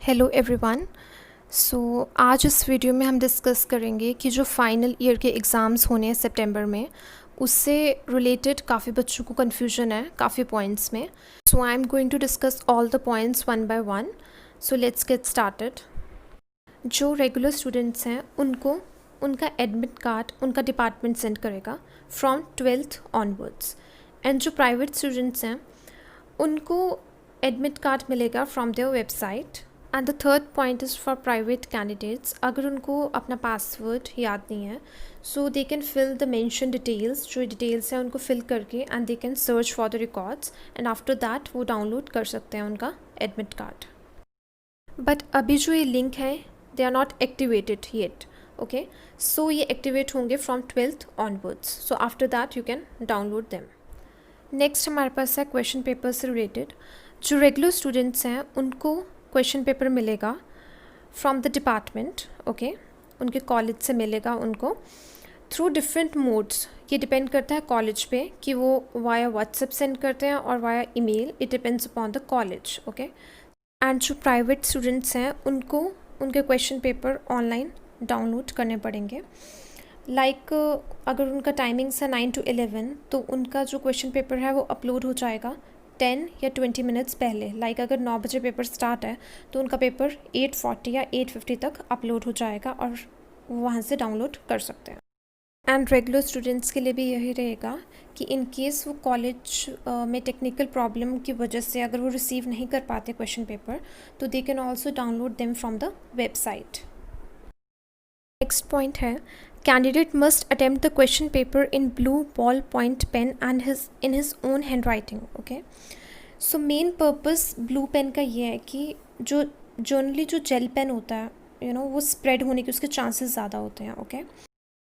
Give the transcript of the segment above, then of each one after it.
Hello everyone. आज इस video में हम डिस्कस करेंगे कि जो फाइनल ईयर के एग्ज़ाम्स होने हैं सितंबर में, उससे रिलेटेड काफ़ी बच्चों को कन्फ्यूजन है काफ़ी पॉइंट्स में। So I am going to discuss all the points one by one. So let's get started. जो रेगुलर स्टूडेंट्स हैं उनको उनका एडमिट कार्ड उनका डिपार्टमेंट सेंड करेगा फ्रॉम 12th ऑनवर्ड्स, एंड जो प्राइवेट स्टूडेंट्स हैं उनको एडमिट कार्ड मिलेगा from their website. And the third point is for private candidates, अगर उनको अपना पासवर्ड याद नहीं है so they can fill the mention details, जो डिटेल्स हैं उनको फिल करके and they can search for the records, and after that वो डाउनलोड कर सकते हैं उनका एडमिट कार्ड। बट अभी जो ये लिंक है they are not activated yet, okay. So ये एक्टिवेट होंगे from 12th onwards, so after that you can download them. Next हमारे पास है क्वेश्चन पेपर से रिलेटेड। जो रेगुलर स्टूडेंट्स हैं उनको क्वेश्चन पेपर मिलेगा फ्रॉम द डिपार्टमेंट, ओके। उनके कॉलेज से मिलेगा उनको थ्रू डिफरेंट मोड्स। ये डिपेंड करता है कॉलेज पे कि वो वाया व्हाट्सएप सेंड करते हैं और via email, it depends upon the college, okay. And जो प्राइवेट स्टूडेंट्स हैं उनको उनके क्वेश्चन पेपर ऑनलाइन डाउनलोड करने पड़ेंगे। लाइक अगर उनका टाइमिंग्स है 9 to 11, तो उनका जो क्वेश्चन पेपर है वो अपलोड हो जाएगा 10 या 20 मिनट्स पहले। लाइक अगर 9 बजे पेपर स्टार्ट है तो उनका पेपर 8:40 या 8:50 तक अपलोड हो जाएगा और वहाँ से डाउनलोड कर सकते हैं। एंड रेगुलर स्टूडेंट्स के लिए भी यही रहेगा कि इन केस वो कॉलेज में टेक्निकल प्रॉब्लम की वजह से अगर वो रिसीव नहीं कर पाते क्वेश्चन पेपर, तो they can also download them from the website. Next point है candidate must attempt the question paper in blue ballpoint pen and in his own handwriting, okay. So main purpose blue pen का ये है कि जो generally जो gel pen होता है वो स्प्रेड होने के उसके चांसेस ज़्यादा होते हैं, ओके।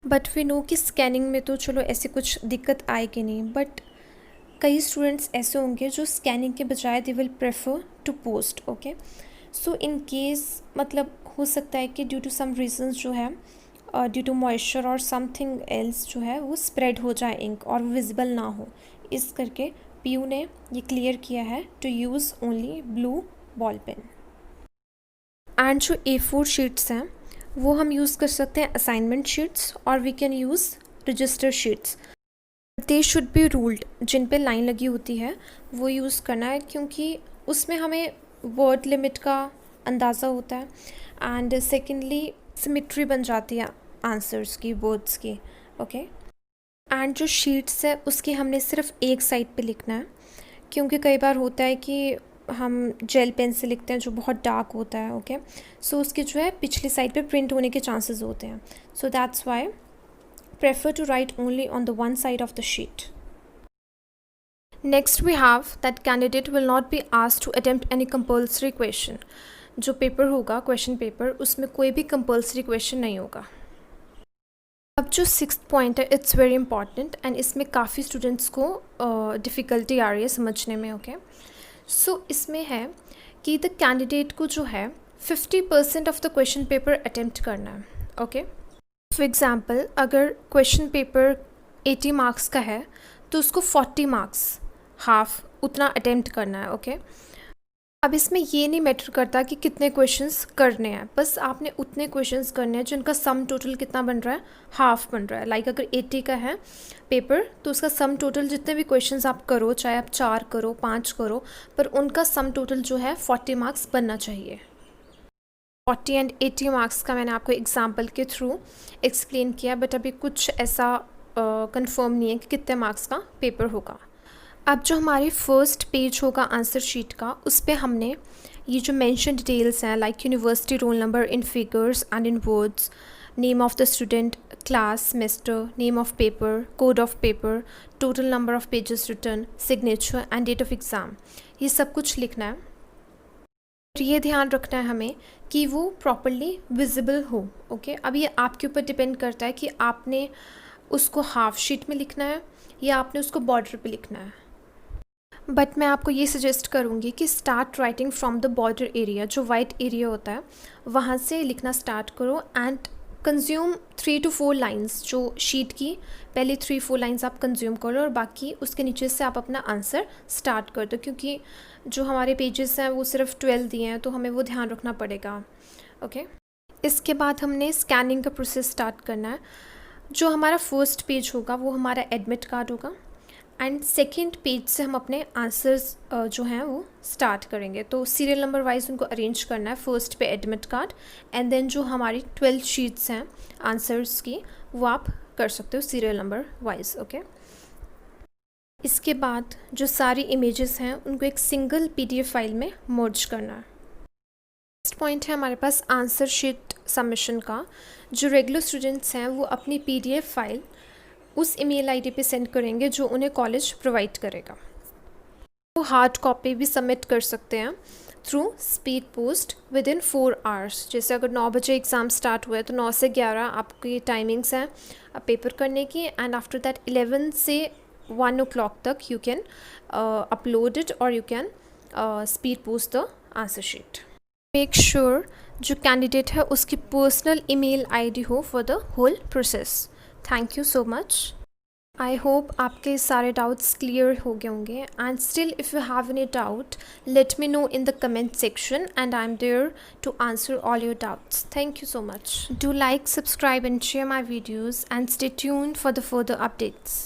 बट वी नो कि स्कैनिंग में तो चलो ऐसी कुछ दिक्कत आएगी नहीं, बट कई स्टूडेंट्स ऐसे होंगे जो स्कैनिंग के बजाय they will prefer to post, okay. So in case मतलब हो सकता है कि ड्यू टू सम रीजंस जो है ड्यू टू मॉइस्चर और समथिंग एल्स जो है वो स्प्रेड हो जाए इंक और विजिबल ना हो, इस करके पीयू ने ये क्लियर किया है to use only blue ball pen. And जो A4 शीट्स हैं वो हम यूज़ कर सकते हैं असाइनमेंट शीट्स, और we can use register sheets. They should be ruled, जिन पे लाइन लगी होती है वो यूज़ करना है, क्योंकि उसमें हमें वर्ड लिमिट का अंदाज़ा होता है। एंड सेकेंडली सिमेट्री बन जाती है आंसर्स की, वर्ड्स की, ओके। एंड जो शीट्स है उसकी हमने सिर्फ एक साइड पे लिखना है, क्योंकि कई बार होता है कि हम जेल पेन से लिखते हैं जो बहुत डार्क होता है, ओके। सो उसकी जो है पिछली साइड पे प्रिंट होने के चांसेस होते हैं, so that's why prefer to write only on the one side of the sheet. Next we have that candidate will not be asked to attempt any compulsory question. जो paper होगा question paper, उसमें कोई भी compulsory question नहीं होगा। अब जो 6th point है इट्स वेरी इंपॉर्टेंट, एंड इसमें काफ़ी स्टूडेंट्स को डिफ़िकल्टी आ रही है समझने में, ओके। सो इसमें है कि द कैंडिडेट को जो है 50% of the question paper attempt करना है, ओके। फॉर एग्ज़ाम्पल अगर क्वेश्चन पेपर 80 मार्क्स का है तो उसको 40 मार्क्स, हाफ उतना अटेम्प्ट करना है, ओके। अब इसमें ये नहीं मैटर करता कि कितने क्वेश्चंस करने हैं, बस आपने उतने क्वेश्चंस करने हैं जिनका सम टोटल कितना बन रहा है, हाफ बन रहा है। लाइक अगर 80 का है पेपर तो उसका सम टोटल जितने भी क्वेश्चंस आप करो, चाहे आप 4 करो 5 करो, पर उनका सम टोटल जो है 40 मार्क्स बनना चाहिए। 40 एंड 80 मार्क्स का मैंने आपको एग्जाम्पल के थ्रू एक्सप्लेन किया, बट अभी कुछ ऐसा कंफर्म नहीं है कि कितने मार्क्स का पेपर होगा। अब जो हमारी फर्स्ट पेज होगा आंसर शीट का, उस पर हमने ये जो मेंशन डिटेल्स हैं like university roll number in figures and in words, name of the student, class, semester, name of paper, code of paper, total number of pages return, signature and date of exam, ये सब कुछ लिखना है। तो ये ध्यान रखना है हमें कि वो प्रॉपरली विजिबल हो, ओके। अब ये आपके ऊपर डिपेंड करता है कि आपने उसको हाफ शीट में लिखना है या आपने उसको बॉर्डर पे लिखना है। बट मैं आपको ये सजेस्ट करूँगी कि start writing from the border area, जो वाइट एरिया होता है वहाँ से लिखना स्टार्ट करो, एंड कंज्यूम 3 to 4 लाइंस, जो शीट की पहली 3-4 लाइंस आप कंज्यूम कर लो और बाकी उसके नीचे से आप अपना आंसर स्टार्ट कर दो, क्योंकि जो हमारे पेजेस हैं वो सिर्फ 12 दिए हैं, तो हमें वो ध्यान रखना पड़ेगा। ओके, इसके बाद हमने स्कैनिंग का प्रोसेस स्टार्ट करना है। जो हमारा फर्स्ट पेज होगा वो हमारा एडमिट कार्ड होगा, एंड सेकंड पेज से हम अपने आंसर्स जो हैं वो स्टार्ट करेंगे। तो सीरियल नंबर वाइज उनको अरेंज करना है। फर्स्ट पे एडमिट कार्ड, एंड देन जो हमारी 12 शीट्स हैं आंसर्स की वो आप कर सकते हो सीरियल नंबर वाइज। ओके, इसके बाद जो सारी इमेजेस हैं उनको एक सिंगल PDF फाइल में मर्ज करना है। नेक्स्ट पॉइंट है हमारे पास आंसर शीट सबमिशन का। जो रेगुलर स्टूडेंट्स हैं वो अपनी PDF फाइल उस ईमेल आईडी पे सेंड करेंगे जो उन्हें कॉलेज प्रोवाइड करेगा। वो हार्ड कॉपी भी सबमिट कर सकते हैं through speed post with in 4 hours. जैसे अगर 9 बजे एग्ज़ाम स्टार्ट हुआ है तो 9 से 11 आपकी टाइमिंग्स हैं पेपर करने की, एंड आफ्टर दैट 11 से 1 o'clock तक यू कैन अपलोड इट और you can speed post the answer sheet. Make sure जो कैंडिडेट है उसकी पर्सनल ईमेल आईडी हो for the whole process. Thank you so much. I hope आपके सारे doubts clear हो गए होंगे, and still if you have any doubt let me know in the comment section and I am there to answer all your doubts. Thank you so much. Do like, subscribe and share my videos and stay tuned for the further updates.